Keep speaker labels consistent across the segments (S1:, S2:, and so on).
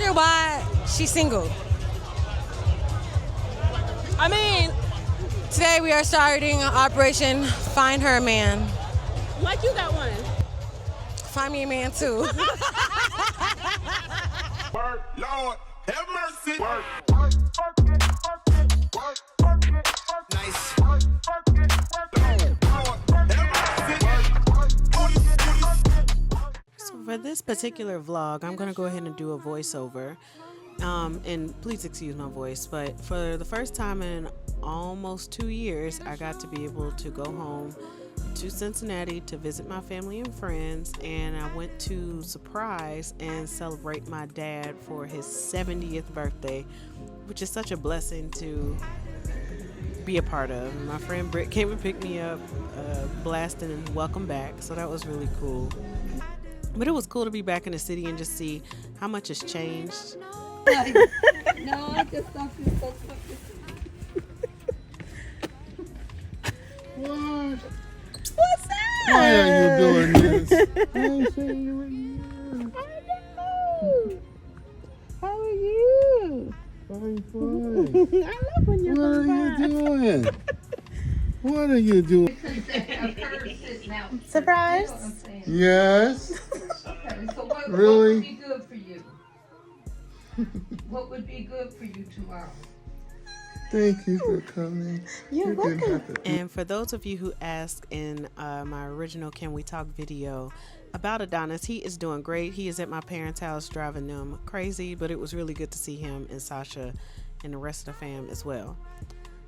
S1: wondering why she's single.
S2: I mean,
S1: Today we are starting Operation Find Her a Man.
S2: like you got one.
S1: Find me a man too.
S3: Work, Lord, have mercy. Work. Nice.
S4: So for this particular vlog, I'm going to go ahead and do a voiceover. And please excuse my voice, but for the first time in almost 2 years, I got to be able to go home to Cincinnati to visit my family and friends, and I went to surprise and celebrate my dad for his 70th birthday, which is such a blessing to be a part of. And my friend Britt came and picked me up, blasting and welcome back, so that was really cool. But it was cool to be back in the city and just see how much has changed.
S5: No, I just thought you so
S6: What?
S4: What's that?
S6: Why are you doing this? I ain't seen you in years.
S5: I know. How are you?
S6: Fine, fine.
S5: I love when you're
S6: What are you doing? What are you doing?
S1: Surprise.
S6: Yes.
S5: Okay, so what
S6: Really?
S5: would be good for you? What would be good for you tomorrow?
S6: Thank you for coming.
S1: You're welcome.
S4: And for those of you who asked in my original Can We Talk video about Adonis, he is doing great. He is at my parents' house driving them crazy, but it was really good to see him and Sasha and the rest of the fam as well.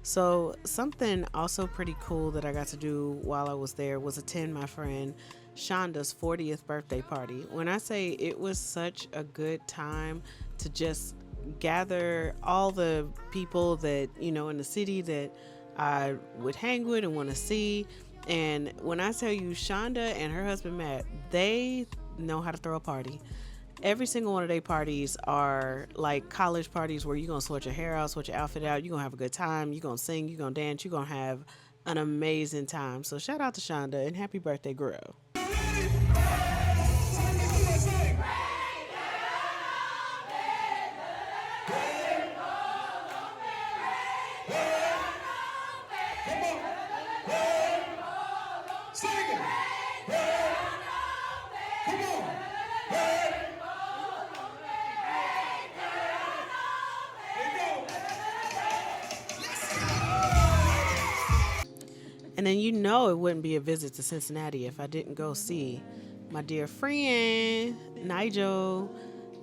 S4: So something also pretty cool that I got to do while I was there was attend my friend Shonda's 40th birthday party. When I say it was such a good time to just gather all the people that, you know, in the city that I would hang with and want to see. And when I tell you, Shonda and her husband Matt, they know how to throw a party. Every single one of their parties are like college parties where you're going to sort your hair out, sort your outfit out. You're going to have a good time. You're going to sing. You're going to dance. You're going to have an amazing time. So shout out to Shonda and happy birthday, girl. And then you know it wouldn't be a visit to Cincinnati if I didn't go see my dear friend, Nigel.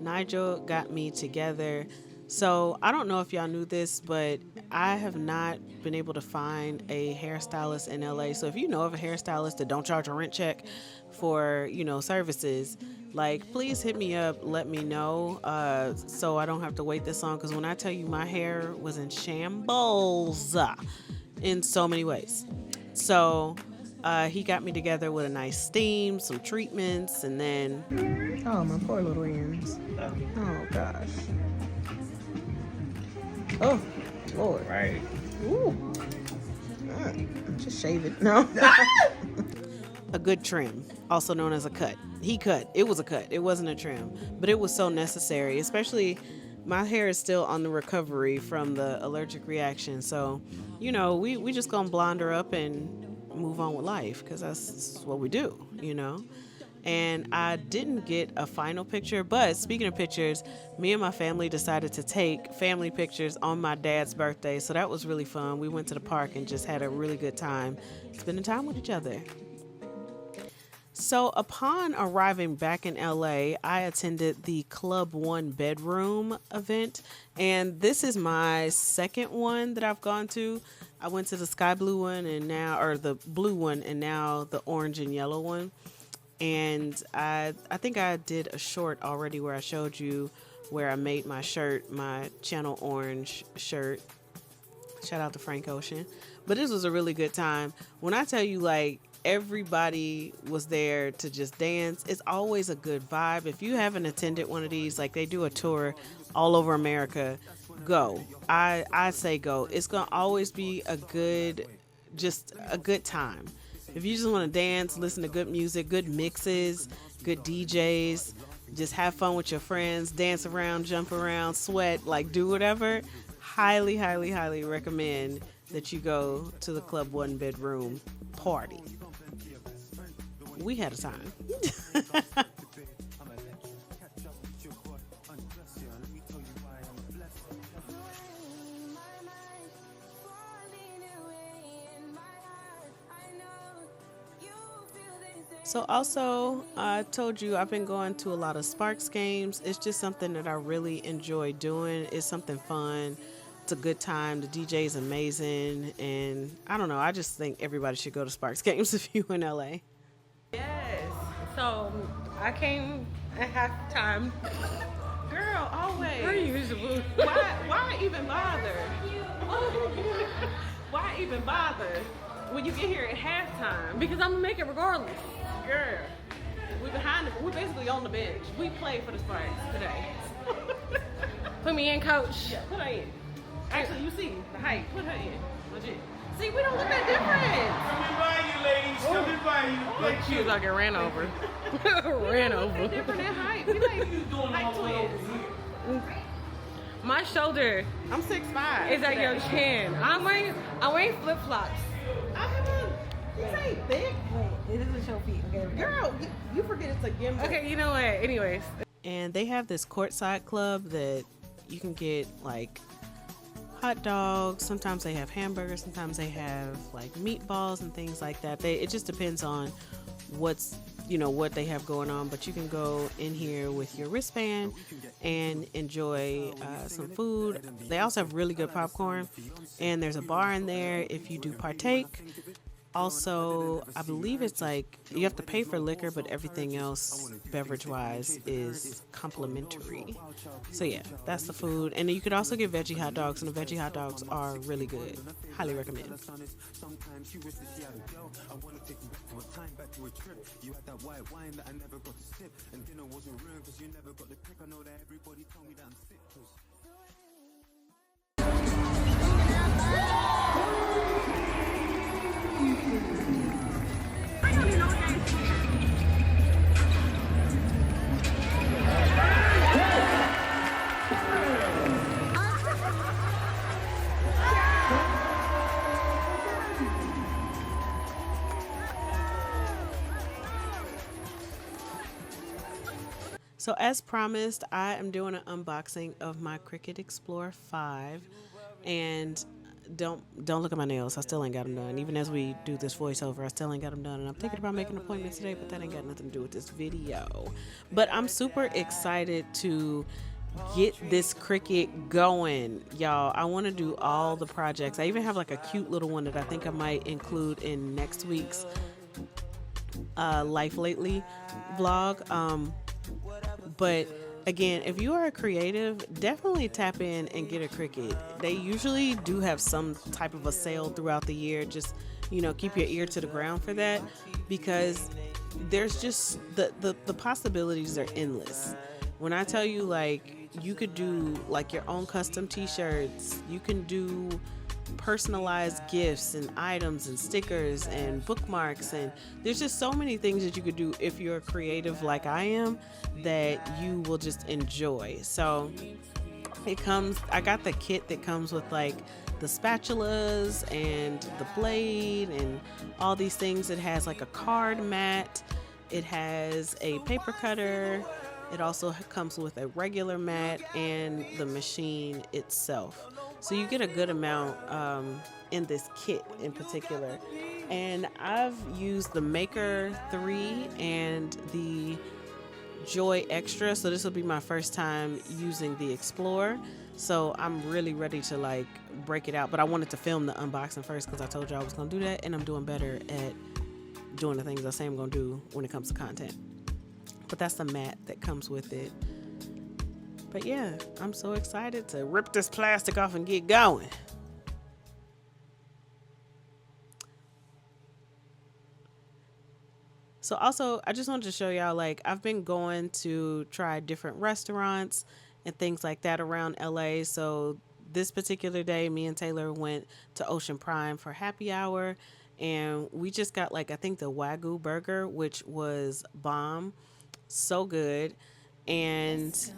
S4: Nigel got me together. So I don't know if y'all knew this, but I have not been able to find a hairstylist in LA. So if you know of a hairstylist that don't charge a rent check for, you know, services, like, please hit me up, let me know, so I don't have to wait this long. Because when I tell you my hair was in shambles in so many ways. So he got me together with a nice steam, some treatments, and then...
S1: Oh, my poor little ends. Oh, gosh. Oh, Lord.
S7: Right.
S1: Ooh. Just shave it. No.
S4: a good trim, also known as a cut. He cut. It was a cut. It wasn't a trim. But it was so necessary, especially... My hair is still on the recovery from the allergic reaction. So, you know, we just gonna blonde her up and move on with life because that's what we do, you know. And I didn't get a final picture, but speaking of pictures, me and my family decided to take family pictures on my dad's birthday. So that was really fun. We went to the park and just had a really good time spending time with each other. So upon arriving back in LA, I attended the Club One Bedroom event, and this is my second one that I've gone to. I went to the sky blue one or the blue one, and now the orange and yellow one. And I think I did a short already where I showed you where I made my shirt, my channel orange shirt. Shout out to Frank Ocean. But this was a really good time. When I tell you, like, everybody was there to just dance. It's always a good vibe. If you haven't attended one of these, like, they do a tour all over America, go. I say go. It's gonna always be a good time. If you just want to dance, listen to good music, good mixes, good DJs, just have fun with your friends, dance around, jump around, sweat, like do whatever, highly, highly, highly recommend that you go to the Club One Bedroom party. We had a time. So also, I told you I've been going to a lot of Sparks games. It's just something that I really enjoy doing. It's something fun. It's a good time. The DJ is amazing. And I don't know, I just think everybody should go to Sparks games if you're in LA.
S2: Yes. So I came at halftime. Girl, always.
S1: Per usual.
S2: Why even bother? Why even bother when you get here at halftime?
S1: Because I'm gonna make it regardless.
S2: Girl, we're basically on the bench. We played for the Sparks today.
S1: Put me in, coach.
S2: Yeah, put her in. Actually, you see the height. Put her in. Legit. See, we don't look that different.
S3: Coming by you, ladies. Coming by you.
S1: She was like, it ran over. Ran over.
S2: Different in height. We like height twins.
S1: My shoulder
S2: I'm 6'5".
S1: is at your chin. I'm wearing flip flops.
S2: I haven't. This ain't thick.
S1: Wait, it doesn't show feet. Okay.
S2: Girl, you forget it's a gimbal.
S1: Okay, you know what? Anyways.
S4: And they have this courtside club that you can get like hot dogs. Sometimes they have hamburgers. Sometimes they have like meatballs and things like that. It just depends on what they have going on. But you can go in here with your wristband and enjoy some food. They also have really good popcorn, and there's a bar in there if you do partake. Also, I believe it's like you have to pay for liquor, but everything else, beverage-wise, is complimentary. So yeah, that's the food. And then you could also get veggie hot dogs, and the veggie hot dogs are really good. Highly recommend. So as promised, I am doing an unboxing of my Cricut Explore 5, and don't look at my nails. I still ain't got them done. Even as we do this voiceover, I still ain't got them done, and I'm thinking about making an appointment today, but that ain't got nothing to do with this video. But I'm super excited to get this Cricut going, y'all. I want to do all the projects. I even have like a cute little one that I think I might include in next week's Life Lately vlog. But again, if you are a creative, definitely tap in and get a Cricut. They usually do have some type of a sale throughout the year. Just, keep your ear to the ground for that, because there's just the possibilities are endless. When I tell you, like, you could do like your own custom t-shirts, you can do personalized gifts and items and stickers and bookmarks, and there's just so many things that you could do if you're creative like I am that you will just enjoy. So I got the kit that comes with like the spatulas and the blade and all these things. It has like a card mat, it has a paper cutter, it also comes with a regular mat and the machine itself. So you get a good amount in this kit in particular. And I've used the Maker 3 and the Joy Extra. So this will be my first time using the Explorer. So I'm really ready to like break it out. But I wanted to film the unboxing first because I told you I was going to do that. And I'm doing better at doing the things I say I'm going to do when it comes to content. But that's the mat that comes with it. But yeah, I'm so excited to rip this plastic off and get going. So also, I just wanted to show y'all, like, I've been going to try different restaurants and things like that around LA. So this particular day, me and Taylor went to Ocean Prime for happy hour, and we just got, like, I think the Wagyu burger, which was bomb. So good. and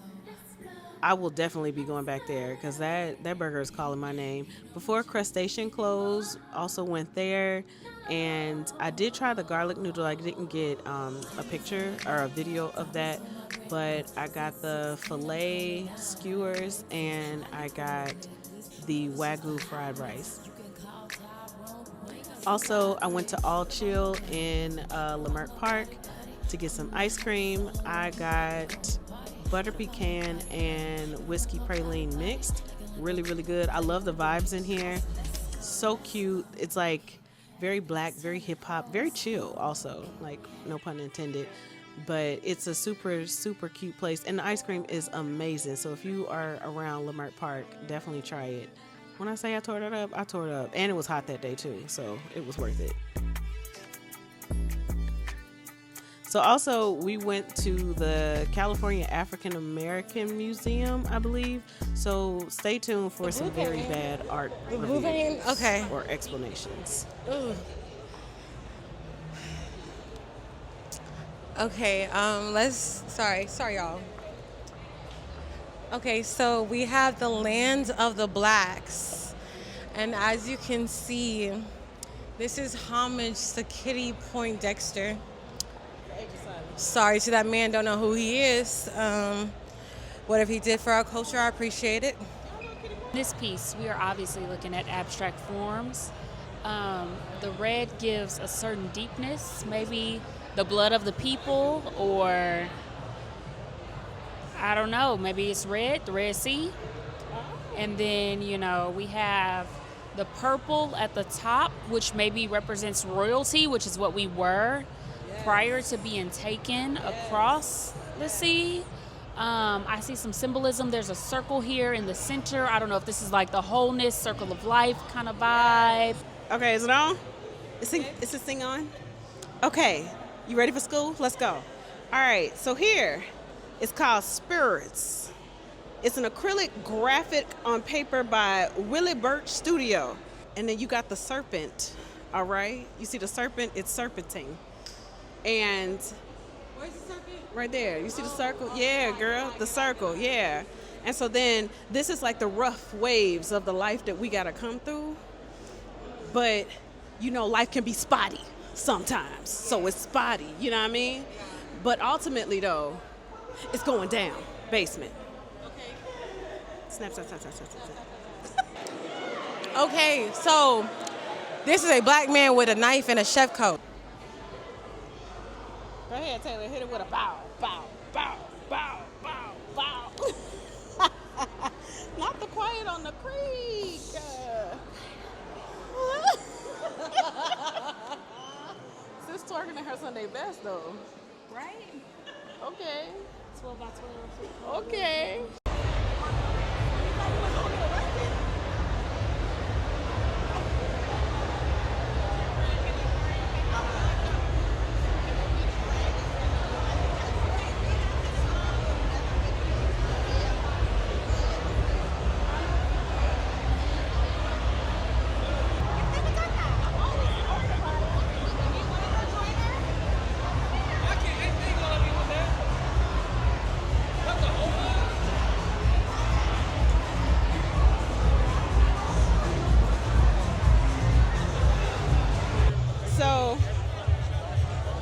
S4: I will definitely be going back there because that burger is calling my name. Before Crustacean closed, also went there, and I did try the garlic noodle. I didn't get a picture or a video of that, but I got the filet skewers and I got the Wagyu fried rice. Also, I went to All Chill in Leimert Park to get some ice cream. I got butter pecan and whiskey praline mixed. Really, really good. I love the vibes in here. So cute. It's like very black, very hip hop, very chill also, like no pun intended. But it's a super, super cute place. And the ice cream is amazing. So if you are around Leimert Park, definitely try it. When I say I tore it up, I tore it up. And it was hot that day too, so it was worth it. So also, we went to the California African American Museum, I believe. So stay tuned for some very bad art reviews or explanations.
S1: Ooh. Okay, sorry y'all. Okay, so we have the Land of the Blacks. And as you can see, this is homage to Kitty Poindexter. Sorry to that man, don't know who he is. Whatever he did for our culture, I appreciate it.
S7: In this piece, we are obviously looking at abstract forms. The red gives a certain deepness, maybe the blood of the people, or I don't know, maybe it's red, the Red Sea. And then, we have the purple at the top, which maybe represents royalty, which is what we were prior to being taken across the sea. I see some symbolism. There's a circle here in the center. I don't know if this is like the wholeness, circle of life kind of vibe.
S4: Okay, is it on? Is this thing on? Okay, you ready for school? Let's go. All right, so here, it's called Spirits. It's an acrylic graphic on paper by Willie Birch Studio. And then you got the serpent, all right? You see the serpent? It's serpenting. And
S1: Where's the serpent?
S4: Right there. You see the circle? Yeah, girl, the circle, yeah. And so then this is like the rough waves of the life that we got to come through. But, life can be spotty sometimes. So it's spotty, you know what I mean? But ultimately, though, it's going down. Basement.
S1: Okay.
S4: Snap, snap, snap, snap, snap, snap.
S1: Okay, so this is a black man with a knife and a chef coat.
S4: Go ahead, Taylor. Hit it with a bow, bow, bow, bow, bow, bow. Not the Quiet on the Creek. Sis twerking in her Sunday best, though.
S7: Right?
S4: Okay.
S7: 12 by 12.
S4: Okay.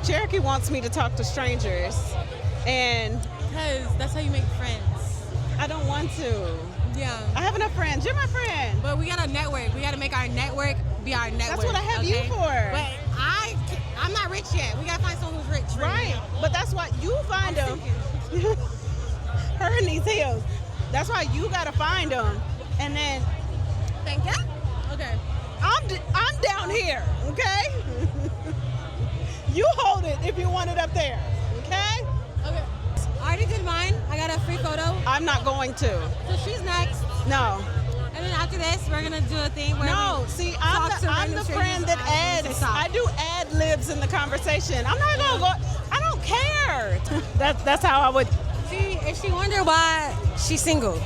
S4: Cherokee wants me to talk to strangers, and
S1: Because that's how you make friends.
S4: I don't want to.
S1: Yeah.
S4: I have enough friends. You're my friend.
S1: But we got to network. We got to make our network be our network.
S4: That's what I have you for.
S1: But I'm not rich yet. We got to find someone who's rich.
S4: Right. But that's why you find them. Her in these heels. That's why you got to find them. And then.
S1: Thank you. Okay.
S4: I'm down here, okay? You hold it if you want it up there, okay?
S1: Okay. I already did mine. I got a free photo.
S4: I'm not going to.
S1: So she's next.
S4: No.
S1: And then after this, we're going to do a thing where
S4: No, see, I'm the friend that adds. I do ad libs in the conversation. I'm not going to go. I don't care. That's how I would.
S1: See, if she wonder why she's single.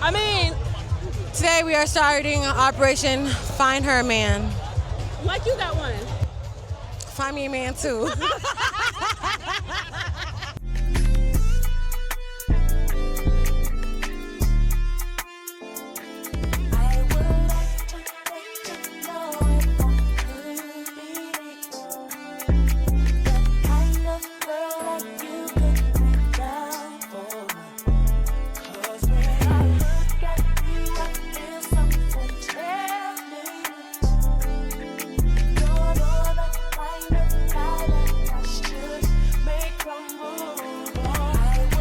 S4: I mean,
S1: today we are starting Operation Find Her a Man.
S4: Like you got one.
S1: Find me a man too.